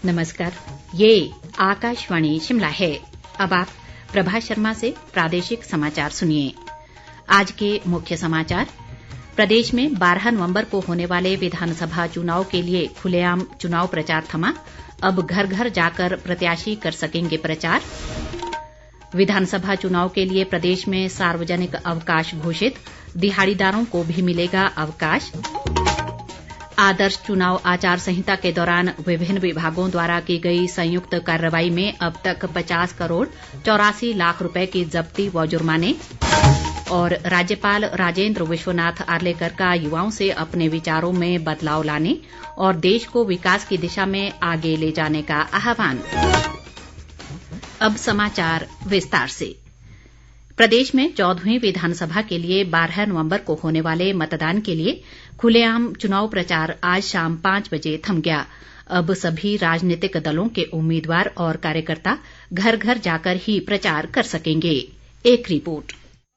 नमस्कार, ये आकाशवाणी शिमला है। अब आप प्रभा शर्मा से प्रादेशिक समाचार सुनिए। आज के मुख्य समाचार। प्रदेश में 12 नवंबर को होने वाले विधानसभा चुनाव के लिए खुलेआम चुनाव प्रचार थमा, अब घर घर जाकर प्रत्याशी कर सकेंगे प्रचार। विधानसभा चुनाव के लिए प्रदेश में सार्वजनिक अवकाश घोषित, दिहाड़ीदारों को भी मिलेगा अवकाश। आदर्श चुनाव आचार संहिता के दौरान विभिन्न विभागों द्वारा की गई संयुक्त कार्रवाई में अब तक 50 करोड़ 84 लाख रुपए की जब्ती व जुर्माने। और राज्यपाल राजेंद्र विश्वनाथ आर्लेकर का युवाओं से अपने विचारों में बदलाव लाने और देश को विकास की दिशा में आगे ले जाने का आह्वान। अब समाचार विस्तार से। प्रदेश में 14वीं विधानसभा के लिए 12 नवंबर को होने वाले मतदान के लिए खुलेआम चुनाव प्रचार आज शाम 5 बजे थम गया। अब सभी राजनीतिक दलों के उम्मीदवार और कार्यकर्ता घर घर जाकर ही प्रचार कर सकेंगे। एक रिपोर्ट।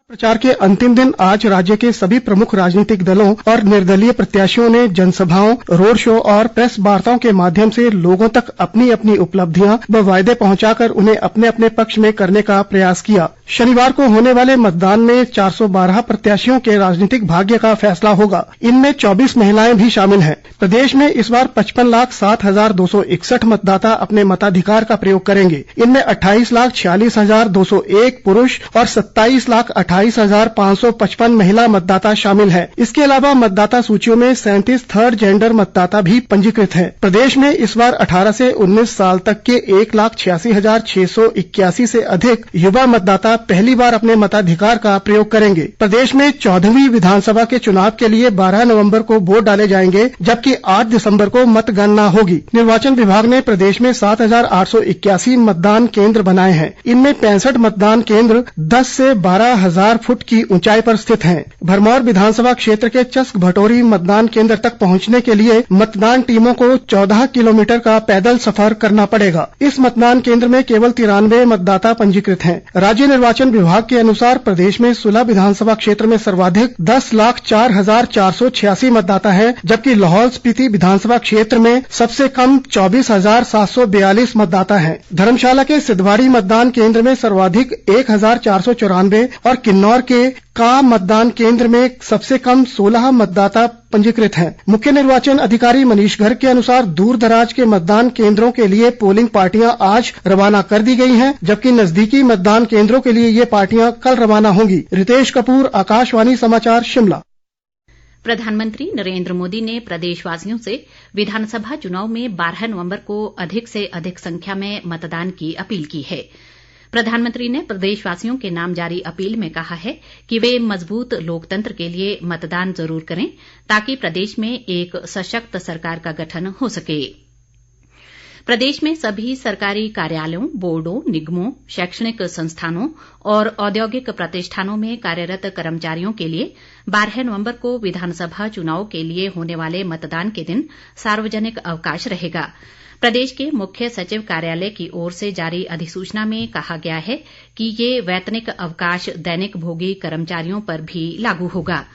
प्रचार के अंतिम दिन आज राज्य के सभी प्रमुख राजनीतिक दलों और निर्दलीय प्रत्याशियों ने जनसभाओं, रोड शो और प्रेस वार्ताओं के माध्यम से लोगों तक अपनी अपनी उपलब्धियां व वायदे पहुंचाकर उन्हें अपने अपने पक्ष में करने का प्रयास किया। शनिवार को होने वाले मतदान में 412 प्रत्याशियों के राजनीतिक भाग्य का फैसला होगा। इनमें 24 महिलाएं भी शामिल हैं। प्रदेश में इस बार 55,07,261 मतदाता अपने मताधिकार का प्रयोग करेंगे। इनमें 28,46,201 पुरुष और 27,28,555 महिला मतदाता शामिल हैं। इसके अलावा मतदाता सूचियों में 37 थर्ड जेंडर मतदाता भी पंजीकृत हैं। प्रदेश में इस बार 18 से 19 साल तक के 1,86,681 से अधिक युवा मतदाता पहली बार अपने मताधिकार का प्रयोग करेंगे। प्रदेश में 14वीं विधानसभा के चुनाव के लिए 12 नवंबर को वोट डाले जाएंगे, जबकि 8 दिसंबर को मतगणना होगी। निर्वाचन विभाग ने प्रदेश में 7,881 मतदान केंद्र बनाए हैं। इनमें 65 मतदान केंद्र 10 से 12,000 फुट की ऊंचाई पर स्थित हैं। भरमौर विधानसभा क्षेत्र के चस्क भटोरी मतदान केंद्र तक पहुंचने के लिए मतदान टीमों को 14 किलोमीटर का पैदल सफर करना पड़ेगा। इस मतदान केंद्र में केवल 93 मतदाता पंजीकृत हैं। राज्य निर्वाचन विभाग के अनुसार प्रदेश में सुलह विधानसभा क्षेत्र में सर्वाधिक 10,04,486 मतदाता हैं, जबकि लाहौल स्पीति विधानसभा क्षेत्र में सबसे कम 24,742 मतदाता हैं। धर्मशाला के सिद्धवाड़ी मतदान केंद्र में सर्वाधिक 1,494 और किन्नौर के का मतदान केंद्र में सबसे कम 16 मतदाता पंजीकृत हैं। मुख्य निर्वाचन अधिकारी मनीष गर्ग के अनुसार दूर दराज के मतदान केंद्रों के लिए पोलिंग पार्टियां आज रवाना कर दी गई हैं, जबकि नजदीकी मतदान केंद्रों के लिए ये पार्टियां कल रवाना होंगी। रितेश कपूर, आकाशवाणी समाचार, शिमला। प्रधानमंत्री नरेंद्र मोदी ने प्रदेशवासियों से विधानसभा चुनाव में 12 नवंबर को अधिक से अधिक संख्या में मतदान की अपील की है। प्रधानमंत्री ने प्रदेशवासियों के नाम जारी अपील में कहा है कि वे मजबूत लोकतंत्र के लिए मतदान जरूर करें, ताकि प्रदेश में एक सशक्त सरकार का गठन हो सके। प्रदेश में सभी सरकारी कार्यालयों, बोर्डों, निगमों, शैक्षणिक संस्थानों और औद्योगिक प्रतिष्ठानों में कार्यरत कर्मचारियों के लिए 12 नवंबर को विधानसभा चुनाव के लिए होने वाले मतदान के दिन सार्वजनिक अवकाश रहेगा। प्रदेश के मुख्य सचिव कार्यालय की ओर से जारी अधिसूचना में कहा गया है कि ये वैतनिक अवकाश दैनिक भोगी कर्मचारियों पर भी लागू होगा।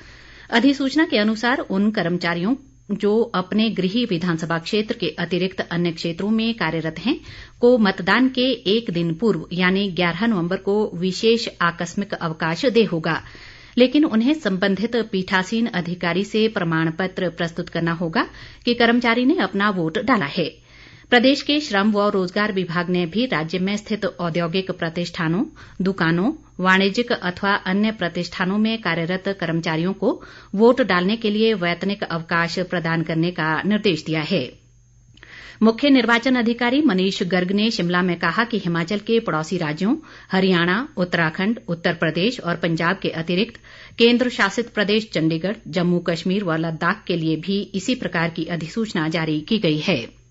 अधिसूचना के अनुसार उन कर्मचारियों जो अपने गृह विधानसभा क्षेत्र के अतिरिक्त अन्य क्षेत्रों में कार्यरत हैं को मतदान के एक दिन पूर्व यानी 11 नवंबर को विशेष आकस्मिक अवकाश दे होगा, लेकिन उन्हें संबंधित पीठासीन अधिकारी से प्रमाण पत्र प्रस्तुत करना होगा कि कर्मचारी ने अपना वोट डाला है। प्रदेश के श्रम व रोजगार विभाग ने भी राज्य में स्थित औद्योगिक प्रतिष्ठानों, दुकानों, वाणिज्यिक अथवा अन्य प्रतिष्ठानों में कार्यरत कर्मचारियों को वोट डालने के लिए वैतनिक अवकाश प्रदान करने का निर्देश दिया है। मुख्य निर्वाचन अधिकारी मनीष गर्ग ने शिमला में कहा कि हिमाचल के पड़ोसी राज्यों हरियाणा, उत्तराखंड, उत्तर प्रदेश और पंजाब के अतिरिक्त केंद्र शासित प्रदेश चंडीगढ़, जम्मू कश्मीर व लद्दाख के लिए भी इसी प्रकार की अधिसूचना जारी की गई है।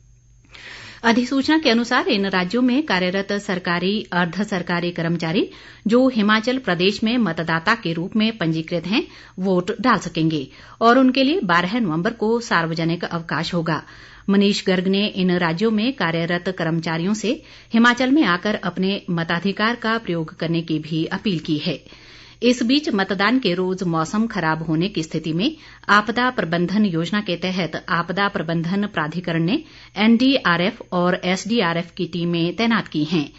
अधिसूचना के अनुसार इन राज्यों में कार्यरत सरकारी, अर्ध सरकारी कर्मचारी जो हिमाचल प्रदेश में मतदाता के रूप में पंजीकृत हैं, वोट डाल सकेंगे और उनके लिए 12 नवंबर को सार्वजनिक अवकाश होगा। मनीष गर्ग ने इन राज्यों में कार्यरत कर्मचारियों से हिमाचल में आकर अपने मताधिकार का प्रयोग करने की भी अपील की है। इस बीच मतदान के रोज मौसम खराब होने की स्थिति में आपदा प्रबंधन योजना के तहत आपदा प्रबंधन प्राधिकरण ने एनडीआरएफ और एसडीआरएफ की टीमें तैनात की हैं।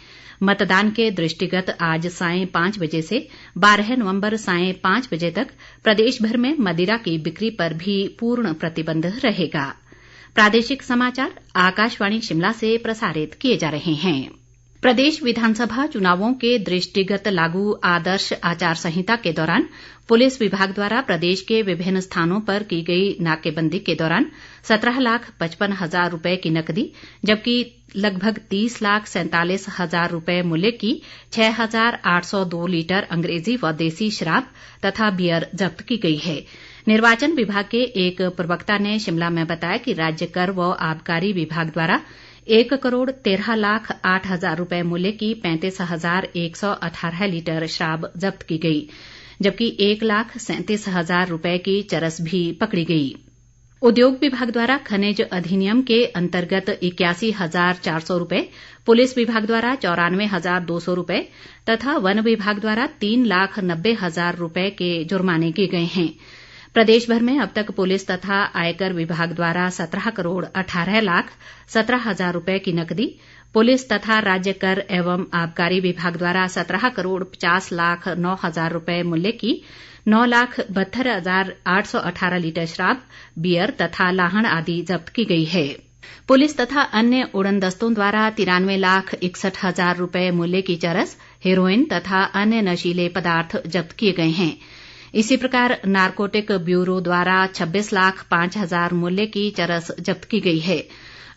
मतदान के दृष्टिगत आज सायं 5 बजे से 12 नवंबर सायं 5 बजे तक प्रदेश भर में मदिरा की बिक्री पर भी पूर्ण प्रतिबंध रहेगा। प्रादेशिक समाचार आकाशवाणी शिमला से प्रसारित किए जा रहे हैं। प्रदेश विधानसभा चुनावों के दृष्टिगत लागू आदर्श आचार संहिता के दौरान पुलिस विभाग द्वारा प्रदेश के विभिन्न स्थानों पर की गई नाकेबंदी के दौरान 17,55,000 रुपए की नकदी जबकि लगभग 30,47,000 रुपए मूल्य की 6,802 लीटर अंग्रेजी व देसी शराब तथा बियर जब्त की गई है। निर्वाचन विभाग के एक प्रवक्ता ने शिमला में बताया कि राज्य कर व आबकारी विभाग द्वारा 1,13,08,000 रुपए मूल्य की 35,118 लीटर शराब जब्त की गई जबकि 1,37,000 रुपए की चरस भी पकड़ी गई। उद्योग विभाग द्वारा खनिज अधिनियम के अंतर्गत 81,400 रुपए, पुलिस विभाग द्वारा 94,200 रुपए तथा वन विभाग द्वारा 3,90,000 रुपए के जुर्माने किए गए हैं। प्रदेश भर में अब तक पुलिस तथा आयकर विभाग द्वारा 17,18,17,000 रुपए की नकदी, पुलिस तथा राज्य कर एवं आबकारी विभाग द्वारा 17,50,09,000 रुपए मूल्य की 9,72,818 लीटर शराब, बियर तथा लाहण आदि जब्त की गई है। पुलिस तथा अन्य उड़नदस्तों द्वारा 93,61,000 रुपए मूल्य की चरस, हेरोइन तथा अन्य नशीले पदार्थ जब्त किए गए हैं। इसी प्रकार नारकोटिक ब्यूरो द्वारा 26,05,000 मूल्य की चरस जब्त की गई है।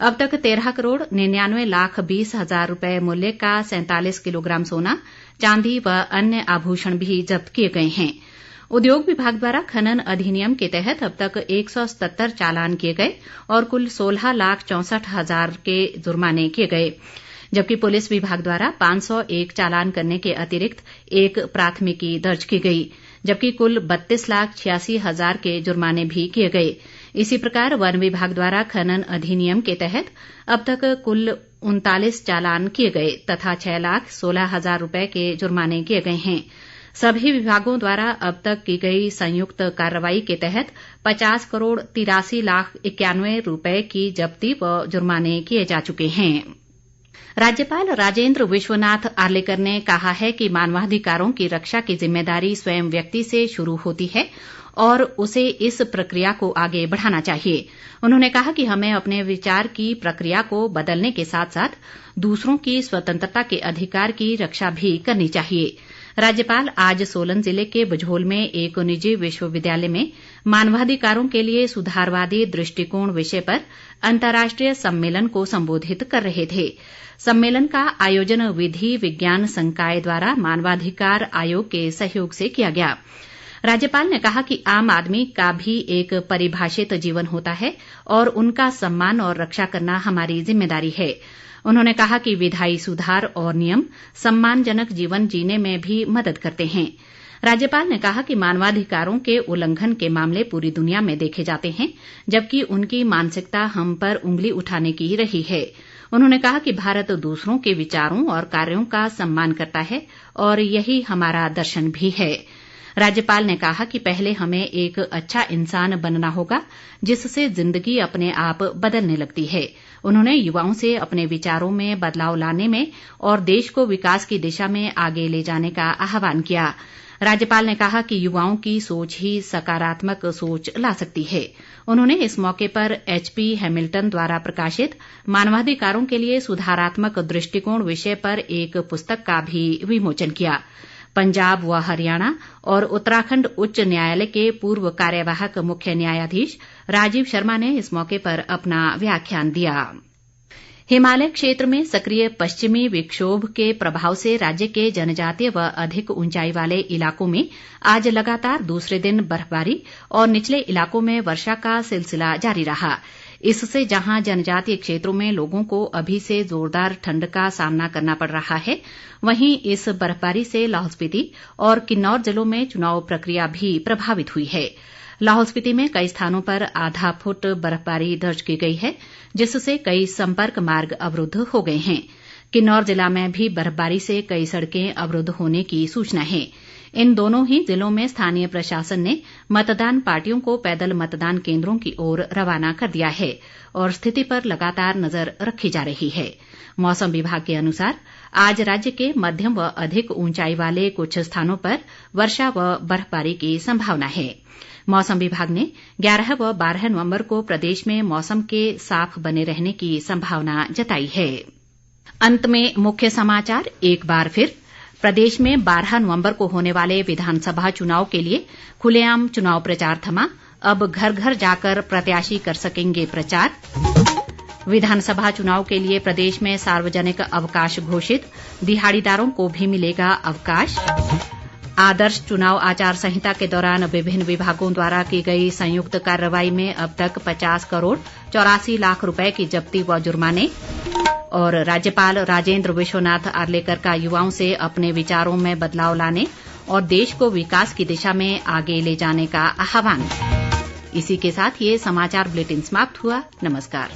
अब तक 13,99,20,000 रुपए मूल्य का 47 किलोग्राम सोना, चांदी व अन्य आभूषण भी जब्त किए गए हैं। उद्योग विभाग द्वारा खनन अधिनियम के तहत अब तक 177 चालान किए गए और कुल 16,64,000 के जुर्माने किए गए जबकि पुलिस विभाग द्वारा 501 चालान करने के अतिरिक्त एक प्राथमिकी दर्ज की गई जबकि कुल 32,86,000 के जुर्माने भी किए गए। इसी प्रकार वन विभाग द्वारा खनन अधिनियम के तहत अब तक कुल 39 चालान किए गए तथा 6,16,000 रुपए के जुर्माने किए गए हैं। सभी विभागों द्वारा अब तक की गई संयुक्त कार्रवाई के तहत 50,83,91,000 रुपए की जब्ती व जुर्माने किए जा चुके हैं। राज्यपाल राजेंद्र विश्वनाथ आर्लेकर ने कहा है कि मानवाधिकारों की रक्षा की जिम्मेदारी स्वयं व्यक्ति से शुरू होती है और उसे इस प्रक्रिया को आगे बढ़ाना चाहिए। उन्होंने कहा कि हमें अपने विचार की प्रक्रिया को बदलने के साथ साथ दूसरों की स्वतंत्रता के अधिकार की रक्षा भी करनी चाहिए। राज्यपाल आज सोलन जिले के बझोल में एक निजी विश्वविद्यालय में मानवाधिकारों के लिए सुधारवादी दृष्टिकोण विषय पर अंतर्राष्ट्रीय सम्मेलन को संबोधित कर रहे थे। सम्मेलन का आयोजन विधि विज्ञान संकाय द्वारा मानवाधिकार आयोग के सहयोग से किया गया। राज्यपाल ने कहा कि आम आदमी का भी एक परिभाषित जीवन होता है और उनका सम्मान और रक्षा करना हमारी जिम्मेदारी है। उन्होंने कहा कि विधायी सुधार और नियम सम्मानजनक जीवन जीने में भी मदद करते हैं। राज्यपाल ने कहा कि मानवाधिकारों के उल्लंघन के मामले पूरी दुनिया में देखे जाते हैं जबकि उनकी मानसिकता हम पर उंगली उठाने की रही है। उन्होंने कहा कि भारत दूसरों के विचारों और कार्यों का सम्मान करता है और यही हमारा दर्शन भी है। राज्यपाल ने कहा कि पहले हमें एक अच्छा इंसान बनना होगा जिससे जिंदगी अपने आप बदलने लगती है। उन्होंने युवाओं से अपने विचारों में बदलाव लाने में और देश को विकास की दिशा में आगे ले जाने का आह्वान किया। राज्यपाल ने कहा कि युवाओं की सोच ही सकारात्मक सोच ला सकती है। उन्होंने इस मौके पर HP हैमिल्टन द्वारा प्रकाशित मानवाधिकारों के लिए सुधारात्मक दृष्टिकोण विषय पर एक पुस्तक का भी विमोचन किया। पंजाब व हरियाणा और उत्तराखंड उच्च न्यायालय के पूर्व कार्यवाहक मुख्य न्यायाधीश राजीव शर्मा ने इस मौके पर अपना व्याख्यान दिया। हिमालय क्षेत्र में सक्रिय पश्चिमी विक्षोभ के प्रभाव से राज्य के जनजातीय व अधिक ऊंचाई वाले इलाकों में आज लगातार दूसरे दिन बर्फबारी और निचले इलाकों में वर्षा का सिलसिला जारी रहा। इससे जहां जनजातीय क्षेत्रों में लोगों को अभी से जोरदार ठंड का सामना करना पड़ रहा है, वहीं इस बर्फबारी से लाहौल स्पीति और किन्नौर जिलों में चुनाव प्रक्रिया भी प्रभावित हुई है। लाहौल स्पीति में कई स्थानों पर आधा फुट बर्फबारी दर्ज की गई है जिससे कई संपर्क मार्ग अवरुद्ध हो गए हैं। किन्नौर जिला में भी बर्फबारी से कई सड़कें अवरुद्ध होने की सूचना है। इन दोनों ही जिलों में स्थानीय प्रशासन ने मतदान पार्टियों को पैदल मतदान केंद्रों की ओर रवाना कर दिया है और स्थिति पर लगातार नजर रखी जा रही है। मौसम विभाग के अनुसार आज राज्य के मध्यम व अधिक ऊंचाई वाले कुछ स्थानों पर वर्षा व बर्फबारी की संभावना है। मौसम विभाग ने 11 व 12 नवंबर को प्रदेश में मौसम के साफ बने रहने की संभावना जताई है। अंत में मुख्य समाचार एक बार फिर। प्रदेश में 12 नवंबर को होने वाले विधानसभा चुनाव के लिए खुलेआम चुनाव प्रचार थमा। अब घर घर जाकर प्रत्याशी कर सकेंगे प्रचार। विधानसभा चुनाव के लिए प्रदेश में सार्वजनिक अवकाश घोषित, दिहाड़ीदारों को भी मिलेगा अवकाश। आदर्श चुनाव आचार संहिता के दौरान विभिन्न विभागों द्वारा की गई संयुक्त कार्रवाई में अब तक 50 करोड़ 84 लाख रुपए की जब्ती व जुर्माने। और राज्यपाल राजेंद्र विश्वनाथ आर्लेकर का युवाओं से अपने विचारों में बदलाव लाने और देश को विकास की दिशा में आगे ले जाने का आह्वान। इसी के साथ ये समाचार बुलेटिन समाप्त हुआ। नमस्कार।